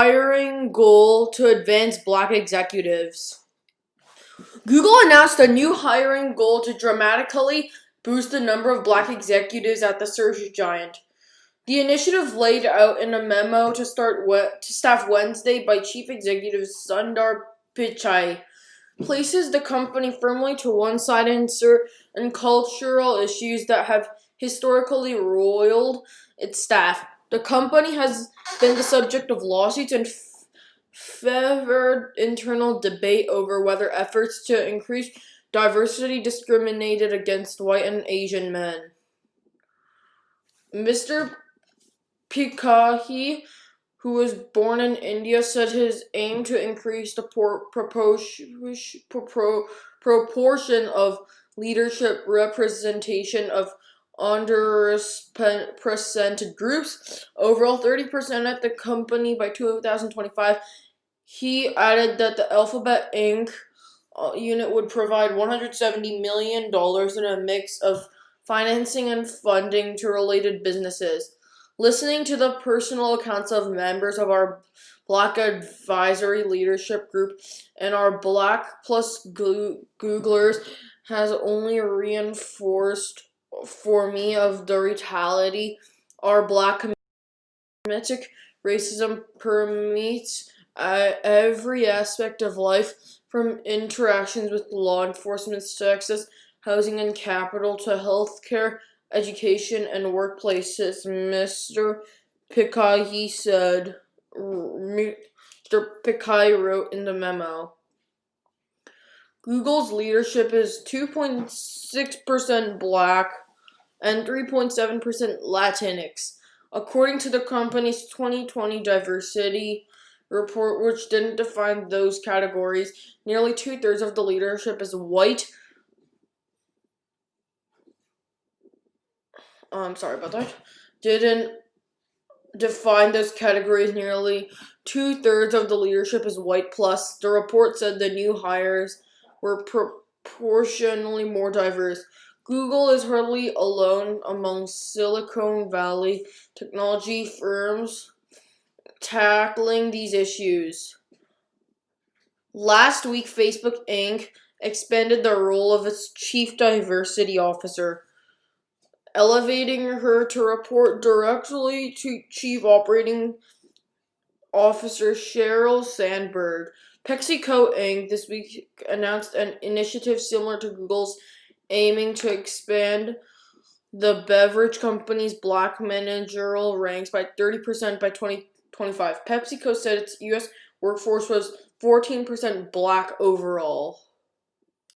Hiring goal to advance black executives. Google announced a new hiring goal to dramatically boost the number of black executives at the search giant. The initiative, laid out in a memo to staff Wednesday by Chief Executive Sundar Pichai, places the company firmly to one side in certain cultural issues that have historically roiled its staff. The company has been the subject of lawsuits and fevered internal debate over whether efforts to increase diversity discriminated against white and Asian men. Mr. Pichai, who was born in India, said his aim to increase the proportion of leadership representation of underrepresented groups, overall 30% at the company by 2025. He added that the Alphabet Inc. Unit would provide $170 million in a mix of financing and funding to related businesses. Listening to the personal accounts of members of our Black Advisory Leadership Group and our Black Plus Googlers has only reinforced for me of the reality our Black community. Racism permeates every aspect of life, from interactions with law enforcement to access housing and capital to healthcare, education, and workplaces, Mr. Pichai said. Mr. Pichai wrote in the memo. Google's leadership is 2.6% black and 3.7% Latinx, according to the company's 2020 diversity report, which didn't define those categories. Nearly 2/3 of the leadership is white. Didn't define those categories. Nearly 2/3 of the leadership is white plus. The report said the new hires were proportionally more diverse. Google is hardly alone among Silicon Valley technology firms tackling these issues. Last week, Facebook Inc. expanded the role of its chief diversity officer, elevating her to report directly to Chief Operating Officer Sheryl Sandberg. PepsiCo Inc. this week announced an initiative similar to Google's, aiming to expand the beverage company's black managerial ranks by 30% by 2025. PepsiCo said its U.S. workforce was 14% black overall.